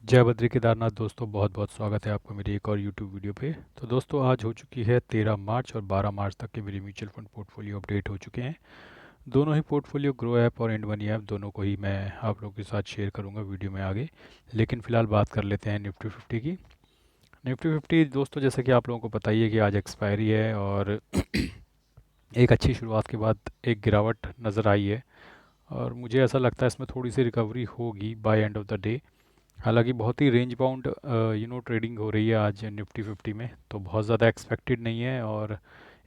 जय बद्री केदारनाथ दोस्तों, बहुत बहुत स्वागत है आपको मेरी एक और यूट्यूब वीडियो पे। तो दोस्तों, आज हो चुकी है 13 मार्च और 12 मार्च तक के मेरे म्यूचुअल फंड पोर्टफोलियो अपडेट हो चुके हैं। दोनों ही पोर्टफोलियो ग्रो ऐप और इंड मनी ऐप दोनों को ही मैं आप लोगों के साथ शेयर करूंगा वीडियो में आगे। लेकिन फ़िलहाल बात कर लेते हैं निफ्टी फिफ्टी की। निफ्टी फिफ्टी दोस्तों, जैसे कि आप लोगों को पता ही है कि आज एक्सपायरी है और एक अच्छी शुरुआत के बाद एक गिरावट नज़र आई है। और मुझे ऐसा लगता है इसमें थोड़ी सी रिकवरी होगी by end of the day. हालांकि बहुत ही रेंज बाउंड ट्रेडिंग हो रही है आज निफ्टी फिफ्टी में, तो बहुत ज़्यादा एक्सपेक्टेड नहीं है। और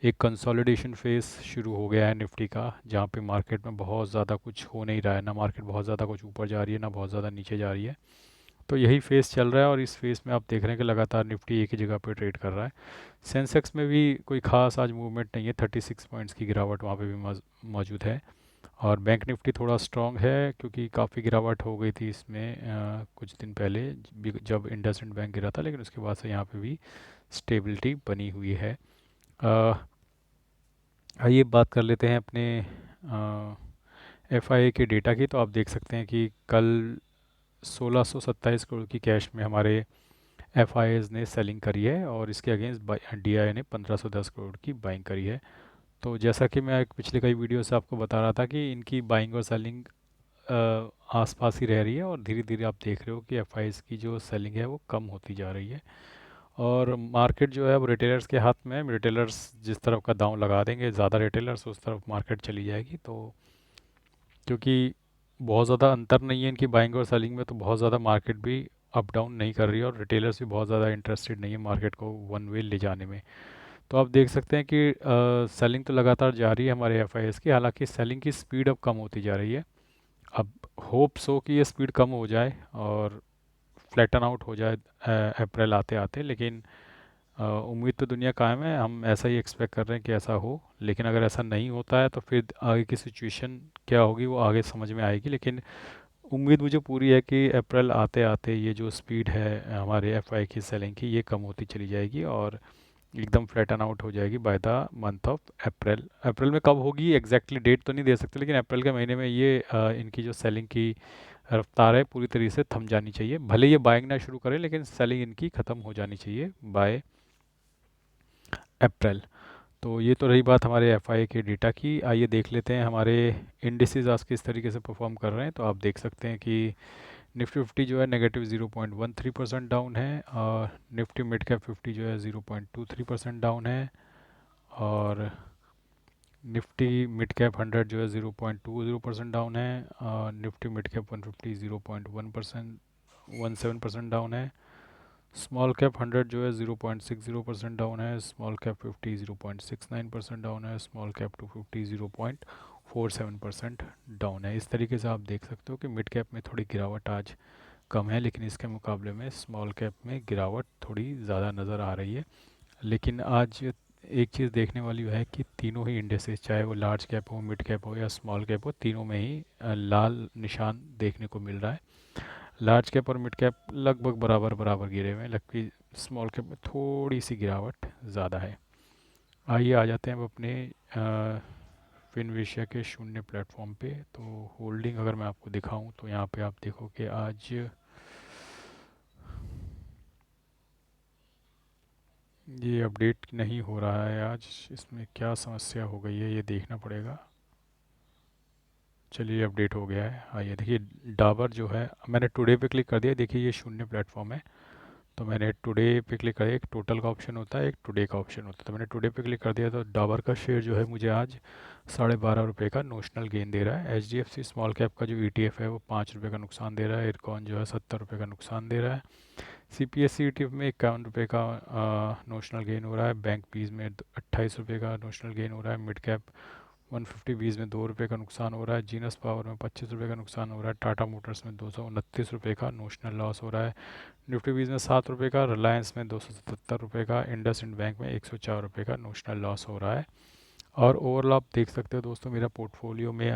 एक कंसोलिडेशन फेस शुरू हो गया है निफ्टी का, जहाँ पे मार्केट में बहुत ज़्यादा कुछ हो नहीं रहा है, ना मार्केट बहुत ज़्यादा कुछ ऊपर जा रही है ना बहुत ज़्यादा नीचे जा रही है। तो यही फेस चल रहा है और इस फेस में आप देख रहे हैं कि लगातार निफ्टी एक ही जगह पे ट्रेड कर रहा है। सेंसेक्स में भी कोई खास आज मूवमेंट नहीं है, 36 पॉइंट्स की गिरावट वहाँ पे भी मौजूद है। और बैंक निफ्टी थोड़ा स्ट्रांग है क्योंकि काफ़ी गिरावट हो गई थी इसमें कुछ दिन पहले जब इंडसइंड बैंक गिरा था, लेकिन उसके बाद से यहाँ पे भी स्टेबिलिटी बनी हुई है। अ, आइए बात कर लेते हैं अपने एफआईए के डेटा की। तो आप देख सकते हैं कि कल 1627 करोड़ की कैश में हमारे एफआईएज ने सेलिंग करी है और इसके अगेंस्ट डीआई ने 1510 करोड़ की बाइंग करी है। तो जैसा कि मैं एक पिछले कई वीडियो से आपको बता रहा था कि इनकी बाइंग और सेलिंग आसपास ही रह रही है और धीरे धीरे आप देख रहे हो कि एफआईएस की जो सेलिंग है वो कम होती जा रही है। और मार्केट जो है वो रिटेलर्स के हाथ में है। रिटेलर्स जिस तरफ का दांव लगा देंगे, ज़्यादा रिटेलर्स, उस तरफ मार्केट चली जाएगी। तो क्योंकि बहुत ज़्यादा अंतर नहीं है इनकी बाइंग और सेलिंग में, तो बहुत ज़्यादा मार्केट भी अप डाउन नहीं कर रही है और रिटेलर्स भी बहुत ज़्यादा इंटरेस्टेड नहीं है मार्केट को वन वे ले जाने में। तो आप देख सकते हैं कि सेलिंग तो लगातार जारी है हमारे एफआईएस की, हालांकि सेलिंग की स्पीड अब कम होती जा रही है। अब होप्स हो कि ये स्पीड कम हो जाए और फ्लैटन आउट हो जाए अप्रैल आते आते। लेकिन उम्मीद तो दुनिया कायम है, हम ऐसा ही एक्सपेक्ट कर रहे हैं कि ऐसा हो। लेकिन अगर ऐसा नहीं होता है तो फिर आगे की सिचुएशन क्या होगी वो आगे समझ में आएगी। लेकिन उम्मीद मुझे पूरी है कि अप्रैल आते आते ये जो स्पीड है हमारे एफआई की सेलिंग की, ये कम होती चली जाएगी और एकदम फ्लैटन आउट हो जाएगी by the month of April. April में कब होगी एग्जैक्टली डेट तो नहीं दे सकते, लेकिन अप्रैल के महीने में ये इनकी जो सेलिंग की रफ्तार है पूरी तरीके से थम जानी चाहिए। भले ये बाइंग ना शुरू करें, लेकिन सेलिंग इनकी ख़त्म हो जानी चाहिए बाय अप्रैल। तो ये तो रही बात हमारे एफआई के डेटा की। आइए देख लेते हैं हमारे इंडिसेस आज किस तरीके से परफॉर्म कर रहे हैं। तो आप देख सकते हैं कि निफ्टी फिफ्टी जो है नेगेटिव 0.13% डाउन है और निफ्टी मिड कैप 50 जो है 0.23% डाउन है। और निफ्टी मिड कैप 100 जो है 0.20% डाउन है और निफ्टी मिड कैप 150 0.17% डाउन है। स्मॉल कैप 100 जो है 0.60% डाउन है। स्मॉल कैप 50 0.69% डाउन है। स्मॉल कैप 250 0.47% डाउन है। इस तरीके से आप देख सकते हो कि मिड कैप में थोड़ी गिरावट आज कम है, लेकिन इसके मुकाबले में स्मॉल कैप में गिरावट थोड़ी ज़्यादा नज़र आ रही है। लेकिन आज एक चीज़ देखने वाली है कि तीनों ही इंडेसेस, चाहे वो लार्ज कैप हो, मिड कैप हो या स्मॉल कैप हो, तीनों में ही लाल निशान देखने को मिल रहा है। लार्ज कैप और मिड कैप लगभग बराबर बराबर गिरे हुए हैं, जबकि स्मॉल कैप में थोड़ी सी गिरावट ज़्यादा है। आइए आ जाते हैं अब अपने फिनविशिया के शून्य प्लेटफॉर्म पे। तो होल्डिंग अगर मैं आपको दिखाऊं तो यहाँ पे आप देखो कि आज ये अपडेट नहीं हो रहा है। आज इसमें क्या समस्या हो गई है ये देखना पड़ेगा। चलिए अपडेट हो गया है। आइए देखिए, डाबर जो है, मैंने टुडे पे क्लिक कर दिया। देखिए ये शून्य प्लेटफॉर्म है, तो मैंने टुडे पे क्लिक किया। एक टोटल का ऑप्शन होता है, एक टुडे का ऑप्शन होता है। तो मैंने टुडे पे क्लिक कर दिया, तो डाबर का शेयर जो है मुझे आज 12.5 रुपये का नोशनल गेन दे रहा है। H D F C small cap का जो ई टी एफ है वो 5 रुपये का नुकसान दे रहा है। इरकॉन जो है 70 रुपये का नुकसान दे रहा है। C P S C E T F में 51 रुपये का नोशनल गेन हो रहा है। बैंक बीज में 28 रुपये का नोशनल गेन हो रहा है। मिड कैप 150 बीज में 2 रुपये का नुकसान हो रहा है। जीनस पावर में 25 रुपये का नुकसान हो रहा है। टाटा मोटर्स में 229 रुपये का नोशनल लॉस हो रहा है। निफ्टी बीज में 7 रुपये का, रिलायंस में 277 रुपये का, इंडस इंड बैंक में 104 रुपये का नोशनल लॉस हो रहा है। और ओवरऑल आप देख सकते हो दोस्तों, मेरा पोर्टफोलियो में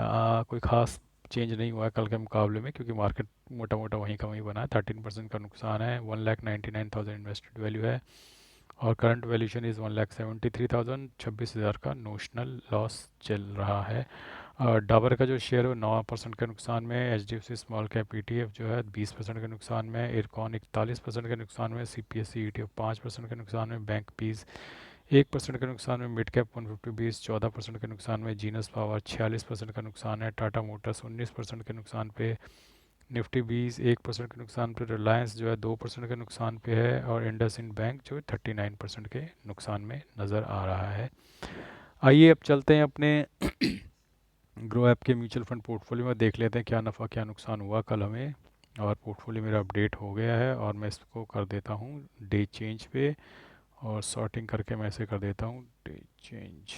कोई खास चेंज नहीं हुआ है कल के मुकाबले में, क्योंकि मार्केट मोटा मोटा वहीं का वहीं बना है। 13% का नुकसान है। 1,99,000 इन्वेस्टेड वैल्यू है और करंट वैल्यूशन इज़ 1,73,000। 26,000 का नोशनल लॉस चल रहा है। डाबर का जो शेयर है वो 9% के नुकसान में है। HDFC स्मॉल कैप ETF जो है 20% के नुकसान में है। इरकॉन 41% के नुकसान में है। CPSE ETF 5% के नुकसान में। बैंक पीस 1% के नुकसान में। मिड कैप 150 14% के नुकसान में। जीनस पावर 46% का नुकसान है। टाटा मोटर्स 19% के नुकसान पे। निफ्टी 20 1% के नुकसान पे। रिलायंस जो है 2% के नुकसान पे है। और इंडसइंड बैंक जो है 39% के नुकसान में नज़र आ रहा है। आइए अब चलते हैं अपने ग्रो ऐप के म्यूचुअल फंड पोर्टफोलियो में, देख लेते हैं क्या नफ़ा क्या नुकसान हुआ कल हमें। और पोर्टफोलियो मेरा अपडेट हो गया है और मैं इसको कर देता हूँ डे चेंज पे, और सॉर्टिंग करके मैं इसे कर देता हूँ डे चेंज।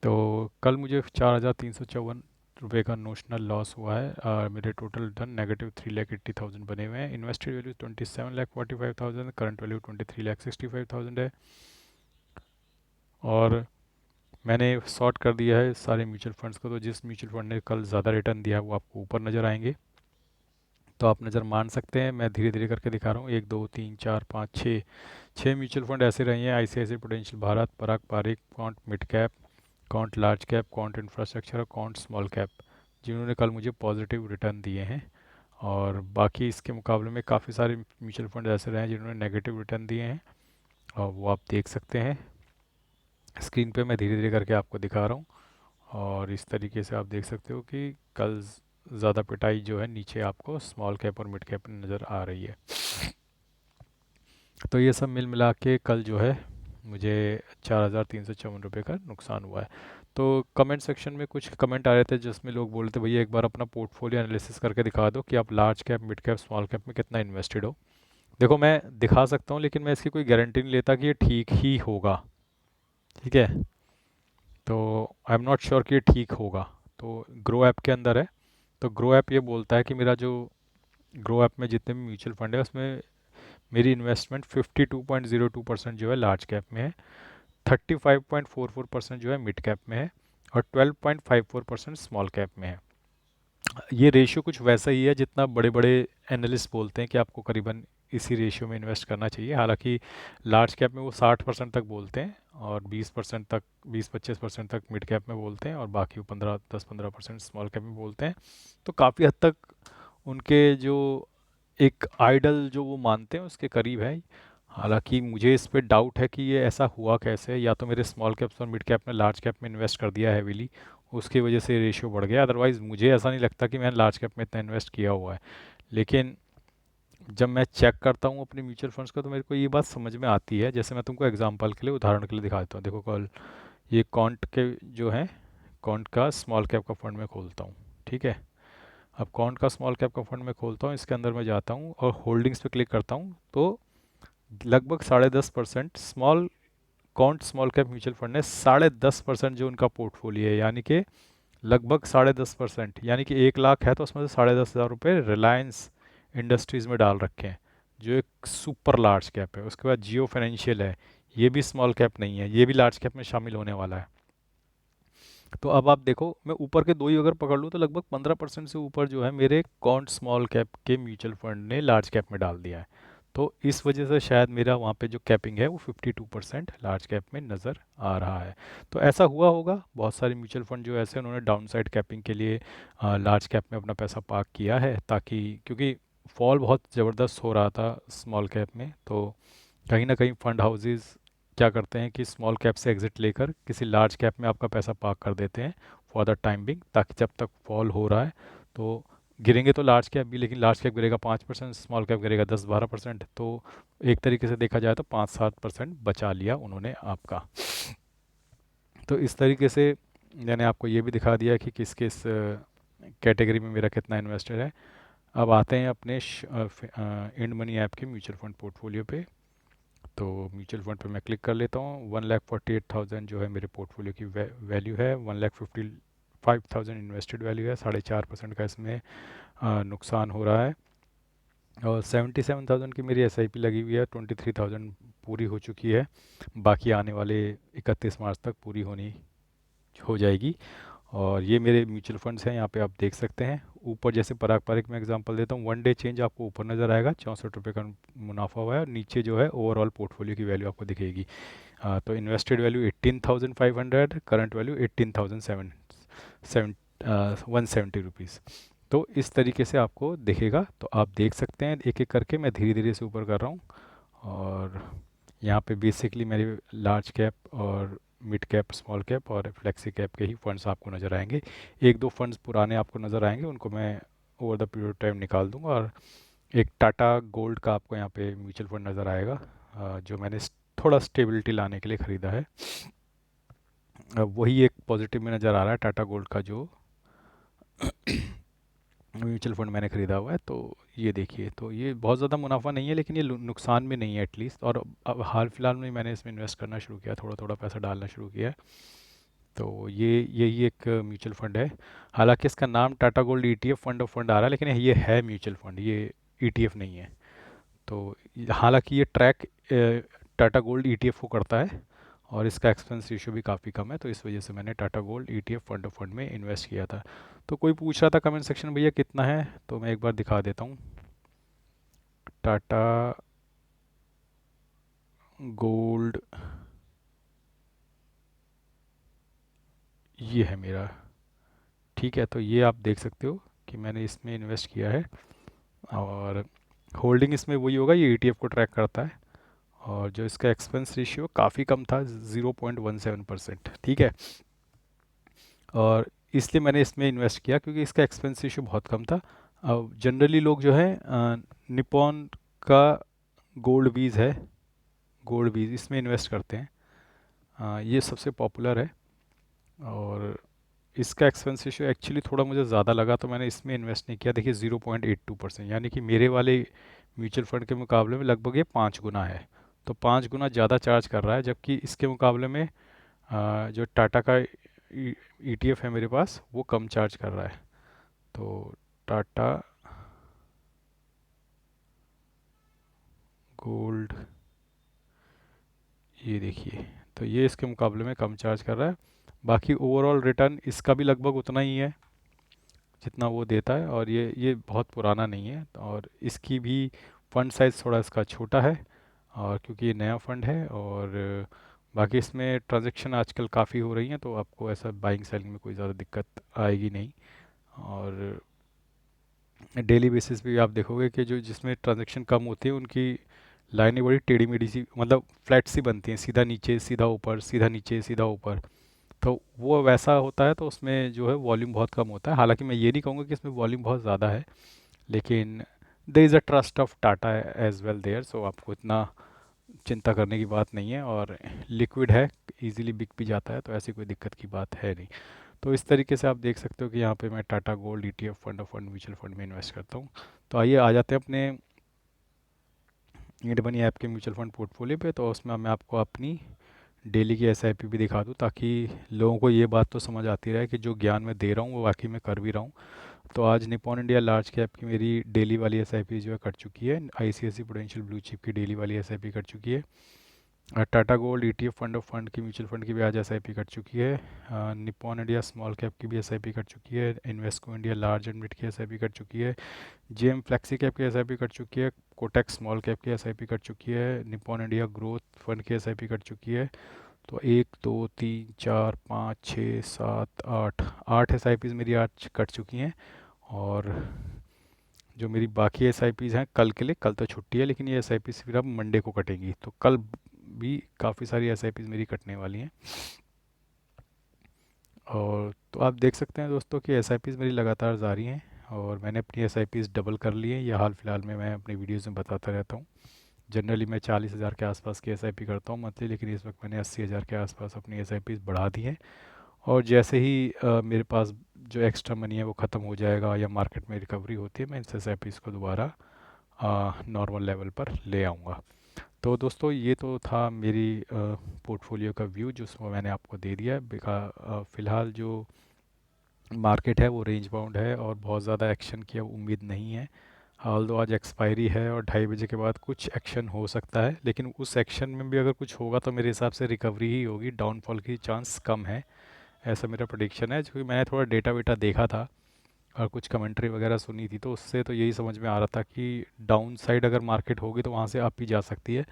तो कल मुझे 4,354 रुपये का नोशनल लॉस हुआ है। मेरे टोटल रिटर्न -3,80,000 बने हुए हैं। इन्वेस्टेड वैल्यू 27,45,000, करंट वैल्यू 23,65,000 है। और मैंने सॉर्ट कर दिया है सारे म्यूचुअल फंड्स को, तो जिस म्यूचुअल फंड ने कल ज़्यादा रिटर्न दिया है वो आपको ऊपर नज़र आएंगे। तो आप नज़र मान सकते हैं, मैं धीरे धीरे करके दिखा रहा हूँ। 1 2 3 4 5 6 छः म्यूचुअल फंड ऐसे रहे हैं। ICICI Prudential Bharat, Parag Parikh, quant mid cap, quant large cap, quant infrastructure और कॉन्ट स्मॉल कैप, जिन्होंने कल मुझे पॉजिटिव रिटर्न दिए हैं। और बाकी इसके मुकाबले में काफ़ी सारे म्यूचुअल फंड ऐसे रहे हैं जिन्होंने नेगेटिव रिटर्न दिए हैं, और वो आप देख सकते हैं स्क्रीन पे। मैं धीरे धीरे करके आपको दिखा रहा हूँ, और इस तरीके से आप देख सकते हो कि कल ज़्यादा पिटाई जो है नीचे आपको स्मॉल कैप और मिड कैप में नज़र आ रही है। तो ये सब मिल मिला के कल जो है मुझे 4,354 रुपये का नुकसान हुआ है। तो कमेंट सेक्शन में कुछ कमेंट आ रहे थे जिसमें लोग बोलते भैया एक बार अपना पोर्टफोलियो एनालिसिस करके दिखा दो कि आप large cap mid cap small cap में कितना इन्वेस्टेड हो। देखो मैं दिखा सकता हूँ, लेकिन मैं इसकी कोई गारंटी नहीं लेता कि ये ठीक ही होगा। ठीक है, तो आई एम नॉट श्योर कि ये ठीक होगा। तो ग्रो ऐप के अंदर है, तो ग्रो ऐप ये बोलता है कि मेरा जो ग्रो ऐप में जितने भी म्यूचुअल फंड है उसमें मेरी इन्वेस्टमेंट 52.02% जो है लार्ज कैप में है, 35.44% जो है मिड कैप में है, और 12.54% स्मॉल कैप में है। ये रेशियो कुछ वैसा ही है जितना बड़े बड़े एनालिस्ट बोलते हैं कि आपको करीबन इसी रेशियो में इन्वेस्ट करना चाहिए। हालांकि लार्ज कैप में वो 60% तक बोलते हैं, और 20% तक 20-25% तक मिड कैप में बोलते हैं, और बाकी वो 10-15% स्मॉल कैप में बोलते हैं। तो काफ़ी हद तक उनके जो एक आइडल जो वो मानते हैं उसके करीब है। हालांकि मुझे इस पे डाउट है कि ये ऐसा हुआ कैसे, या तो मेरे स्मॉल कैप्स और मिड कैप ने लार्ज कैप में इन्वेस्ट कर दिया हैवीली, उसकी वजह से रेशियो बढ़ गया। अदरवाइज़ मुझे ऐसा नहीं लगता कि मैंने लार्ज कैप में इतना इन्वेस्ट किया हुआ है। लेकिन जब मैं चेक करता हूँ अपने म्यूचुअल फंड्स को तो मेरे को ये बात समझ में आती है। जैसे मैं तुमको एग्जांपल के लिए उदाहरण के लिए दिखा देता हूँ। देखो कल ये कॉन्ट के जो है, कॉन्ट का स्मॉल कैप का फंड में खोलता हूँ। ठीक है, अब कॉन्ट का स्मॉल कैप का फंड में खोलता हूँ, इसके अंदर मैं जाता हूँ और होल्डिंग्स पे क्लिक करता हूँ, तो लगभग 10.5% can't small cap mutual fund ने 10.5% जो उनका पोर्टफोलियो है, यानी कि लगभग 10.5%, यानी कि 1 लाख है तो उसमें से 10,500 रुपये रिलायंस इंडस्ट्रीज़ में डाल रखे हैं, जो एक सुपर लार्ज कैप है। उसके बाद जियो फाइनेंशियल है, ये भी स्मॉल कैप नहीं है, ये भी लार्ज कैप में शामिल होने वाला है। तो अब आप देखो, मैं ऊपर के दो ही अगर पकड़ लूँ तो लगभग 15% से ऊपर जो है मेरे कॉन्ट स्मॉल कैप के म्यूचुअल फंड ने लार्ज कैप में डाल दिया है। तो इस वजह से शायद मेरा वहाँ पे जो कैपिंग है वो 52% लार्ज कैप में नज़र आ रहा है। तो ऐसा हुआ होगा, बहुत सारे म्यूचुअल फंड जो ऐसे उन्होंने डाउन साइड कैपिंग के लिए लार्ज कैप में अपना पैसा पार्क किया है, ताकि क्योंकि फॉल बहुत ज़बरदस्त हो रहा था स्मॉल कैप में, तो कहीं ना कहीं फंड हाउसेस क्या करते हैं कि स्मॉल कैप से एग्जिट लेकर किसी लार्ज कैप में आपका पैसा पार्क कर देते हैं फॉर द टाइम बिंग, ताकि जब तक फॉल हो रहा है तो गिरेंगे तो लार्ज कैप भी, लेकिन लार्ज कैप गिरेगा 5%, स्मॉल कैप गिरेगा 10-12%, तो एक तरीके से देखा जाए तो 5-7% बचा लिया उन्होंने आपका। तो इस तरीके से मैंने आपको ये भी दिखा दिया कि किस किस कैटेगरी में मेरा कितना इन्वेस्टर है। अब आते हैं अपने इंड मनी ऐप के म्यूचुअल फंड पोर्टफोलियो पे। तो म्यूचुअल फंड पे मैं क्लिक कर लेता हूँ। 1,48,000 जो है मेरे पोर्टफोलियो की वैल्यू है। 1,55,000 इन्वेस्टेड वैल्यू है। 4.5% का इसमें नुकसान हो रहा है। और 77,000 की मेरी SIP लगी हुई है। 23,000 पूरी हो चुकी है, बाकी आने वाले 31 मार्च तक पूरी होनी हो जाएगी। और ये मेरे म्यूचुअल फंड्स हैं, यहाँ पे आप देख सकते हैं। ऊपर जैसे पराग पारिक में एग्जांपल देता हूँ, 1 डे चेंज आपको ऊपर नज़र आएगा, 64 रुपये का मुनाफा हुआ है, और नीचे जो है ओवरऑल पोर्टफोलियो की वैल्यू आपको दिखेगी। तो invested value 18,500, current value 18,700, seven 170 rupees. तो इस तरीके से आपको दिखेगा। तो आप देख सकते हैं एक एक करके, मैं धीरे धीरे से ऊपर कर रहा हूँ। और यहाँ पे बेसिकली मेरे लार्ज कैप और मिड कैप, स्मॉल कैप और फ्लेक्सी कैप के ही फंड्स आपको नज़र आएंगे। एक दो फंड्स पुराने आपको नज़र आएंगे, उनको मैं ओवर द पीरियड टाइम निकाल दूंगा। और एक टाटा गोल्ड का आपको यहाँ पे म्यूचुअल फंड नज़र आएगा, जो मैंने थोड़ा स्टेबिलिटी लाने के लिए ख़रीदा है। वही एक पॉजिटिव में नज़र आ रहा है टाटा गोल्ड का जो म्यूचुअल फंड मैंने ख़रीदा हुआ है। तो ये देखिए, तो ये बहुत ज़्यादा मुनाफा नहीं है, लेकिन ये नुकसान में नहीं है एटलीस्ट। और अब हाल फिलहाल में मैंने इसमें इन्वेस्ट करना शुरू किया, थोड़ा थोड़ा पैसा डालना शुरू किया है। तो ये यही एक म्यूचुअल फंड है। हालांकि इसका नाम Tata gold ETF fund of fund आ रहा है, लेकिन ये है म्यूचुअल फंड, ये ईटीएफ नहीं है। तो हालांकि ये ट्रैक टाटा गोल्ड ईटीएफ को करता है, और इसका एक्सपेंस रेशियो भी काफ़ी कम है। तो इस वजह से मैंने Tata gold ETF fund of fund में इन्वेस्ट किया था। तो कोई पूछ रहा था कमेंट सेक्शन में, भैया कितना है, तो मैं एक बार दिखा देता हूँ। टाटा गोल्ड ये है मेरा, ठीक है। तो ये आप देख सकते हो कि मैंने इसमें इन्वेस्ट किया है, और होल्डिंग इसमें वही होगा, ये ईटीएफ को ट्रैक करता है। और जो इसका एक्सपेंस रेशियो काफ़ी कम था, 0.17%, ठीक है। और इसलिए मैंने इसमें इन्वेस्ट किया क्योंकि इसका एक्सपेंस रेशियो बहुत कम था। अब जनरली लोग जो है निपॉन का गोल्ड बीज है, गोल्ड बीज इसमें इन्वेस्ट करते हैं। ये सबसे पॉपुलर है। और इसका एक्सपेंस रेशियो एक्चुअली थोड़ा मुझे ज़्यादा लगा, तो मैंने इसमें इन्वेस्ट नहीं किया। देखिए 0.82%, यानी कि मेरे वाले म्यूचुअल फंड के मुकाबले में लगभग ये 5 गुना है। तो 5 गुना ज़्यादा चार्ज कर रहा है, जबकि इसके मुकाबले में जो टाटा का ईटीएफ है मेरे पास, वो कम चार्ज कर रहा है। तो टाटा गोल्ड ये देखिए, तो ये इसके मुकाबले में कम चार्ज कर रहा है। बाकी ओवरऑल रिटर्न इसका भी लगभग उतना ही है जितना वो देता है। और ये बहुत पुराना नहीं है, और इसकी भी फंड साइज़ थोड़ा इसका छोटा है, और क्योंकि ये नया फंड है। और बाकी इसमें ट्रांजैक्शन आजकल काफ़ी हो रही हैं, तो आपको ऐसा बाइंग सेलिंग में कोई ज़्यादा दिक्कत आएगी नहीं। और डेली बेसिस पे आप देखोगे कि जो जिसमें ट्रांजैक्शन कम होती है, उनकी लाइनें बड़ी टेढ़ी मेढ़ी सी, मतलब फ्लैट सी बनती हैं, सीधा नीचे सीधा ऊपर, सीधा नीचे सीधा ऊपर। तो वो वैसा होता है, तो उसमें जो है वॉल्यूम बहुत कम होता है। हालांकि मैं ये नहीं कहूँगा कि इसमें वॉल्यूम बहुत ज़्यादा है, लेकिन there is a trust of Tata as well there, so आपको इतना चिंता करने की बात नहीं है। और लिक्विड है, इजीली बिक भी जाता है, तो ऐसी कोई दिक्कत की बात है नहीं। तो इस तरीके से आप देख सकते हो कि यहाँ पे मैं Tata gold ETF fund of fund mutual fund में इन्वेस्ट करता हूँ। तो आइए आ जाते हैं अपने ईट मनी ऐप के म्यूचुअल फंड पोर्टफोलियो पे। तो उसमें मैं आपको अपनी डेली की एसआईपी भी दिखा दूँ, ताकि लोगों को ये बात तो समझ आती रहे कि जो ज्ञान मैं दे रहा हूँ वो वाकई में कर भी रहा हूँ। तो आज निपॉन इंडिया लार्ज कैप की मेरी डेली वाली एसआईपी जो है कट चुकी है। आईसीआईसी प्रूडेंशियल ब्लू चिप की डेली वाली एसआईपी कट चुकी है। Tata gold ETF fund of fund की म्यूचुअल फंड की भी आज एसआईपी कट चुकी है। निपॉन इंडिया स्मॉल कैप की भी एसआईपी कट चुकी है। Invesco India large and mid की एसआईपी कट चुकी है। जेएम फ्लेक्सी कैप की एसआईपी कट चुकी है। कोटेक स्मॉल कैप की एसआईपी कट चुकी है। निपॉन इंडिया ग्रोथ फंड की एसआईपी कट चुकी है। तो 1 2 3 4 5 6 7 8 8 एसआईपीज़ मेरी आज कट चुकी हैं। और जो मेरी बाकी एसआईपीज़ हैं कल के लिए, कल तो छुट्टी है, लेकिन ये एसआईपीज़ फिर अब मंडे को कटेंगी। तो कल भी काफ़ी सारी एसआईपीज़ मेरी कटने वाली हैं। और तो आप देख सकते हैं दोस्तों कि एसआईपीज़ मेरी लगातार जारी हैं, और मैंने अपनी एसआईपीज़ डबल कर ली हैं। ये हाल फिलहाल में मैं अपनी वीडियोज़ में बताता रहता हूँ। जनरली मैं 40,000 के आसपास की एसआईपी करता हूँ मंथली, लेकिन इस वक्त मैंने 80,000 के आसपास अपनी एसआईपीज़ बढ़ा दी हैं। और जैसे ही मेरे पास जो एक्स्ट्रा मनी है वो ख़त्म हो जाएगा, या मार्केट में रिकवरी होती है, मैं इन एसआईपीज़ को दोबारा नॉर्मल लेवल पर ले आऊँगा। तो दोस्तों ये तो था मेरी पोर्टफोलियो का व्यू, जो मैंने आपको दे दिया है। फ़िलहाल जो मार्केट है वो रेंज बाउंड है, और बहुत ज़्यादा एक्शन की अब उम्मीद नहीं है। हाल दो आज एक्सपायरी है, और 2:30 बजे के बाद कुछ एक्शन हो सकता है, लेकिन उस एक्शन में भी अगर कुछ होगा तो मेरे हिसाब से रिकवरी ही होगी, डाउनफॉल की चांस कम है। ऐसा मेरा प्रेडिक्शन है, क्योंकि मैंने थोड़ा डेटा वेटा देखा था और कुछ कमेंट्री वगैरह सुनी थी, तो उससे तो यही समझ में आ रहा था कि डाउन साइड अगर मार्केट होगी तो वहाँ से अप ही जा सकती है।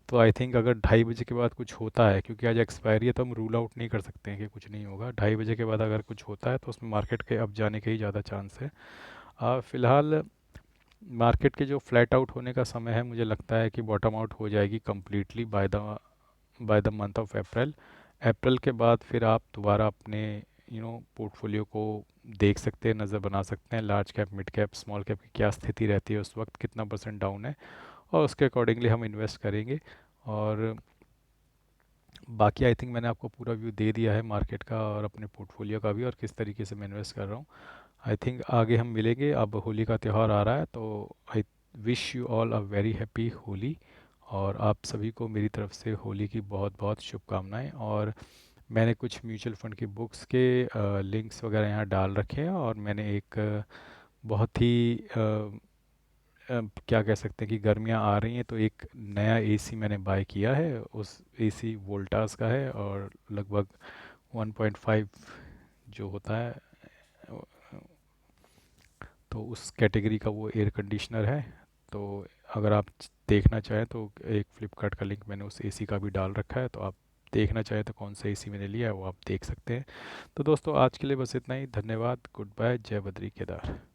तो आई थिंक अगर 2:30 बजे के बाद कुछ होता है, क्योंकि आज एक्सपायरी है, तो हम रूल आउट नहीं कर सकते हैं कि कुछ नहीं होगा। 2:30 बजे के बाद अगर कुछ होता है तो उसमें मार्केट के अप जाने के ही ज़्यादा चांस है। फ़िलहाल मार्केट के जो फ्लैट आउट होने का समय है, मुझे लगता है कि बॉटम आउट हो जाएगी completely by the month of April. April के बाद फिर आप दोबारा अपने पोर्टफोलियो को देख सकते हैं, नज़र बना सकते हैं, large cap, mid cap, small cap की क्या स्थिति रहती है उस वक्त, कितना परसेंट डाउन है, और उसके अकॉर्डिंगली हम इन्वेस्ट करेंगे। और बाकी आई थिंक मैंने आपको पूरा व्यू दे दिया है मार्केट का और अपने पोर्टफोलियो का भी, और किस तरीके से मैं इन्वेस्ट कर रहा हूँ। आई थिंक आगे हम मिलेंगे। अब होली का त्यौहार आ रहा है, तो I wish you all a very happy Holi. और आप सभी को मेरी तरफ से होली की बहुत बहुत शुभकामनाएं। और मैंने कुछ म्यूचुअल फंड की बुक्स के लिंक्स वगैरह यहाँ डाल रखे हैं, और मैंने एक बहुत ही क्या कह सकते हैं कि गर्मियाँ आ रही हैं, तो एक नया एसी मैंने बाय किया है। उस एसी वोल्टास का है, और लगभग 1.5 जो होता है, तो उस कैटेगरी का वो एयर कंडीशनर है। तो अगर आप देखना चाहें तो एक फ्लिपकार्ट का लिंक मैंने उस एसी का भी डाल रखा है, तो आप देखना चाहें तो कौन सा एसी मैंने लिया है वो आप देख सकते हैं। तो दोस्तों, आज के लिए बस इतना ही। धन्यवाद, गुड बाय, जय बद्री केदार।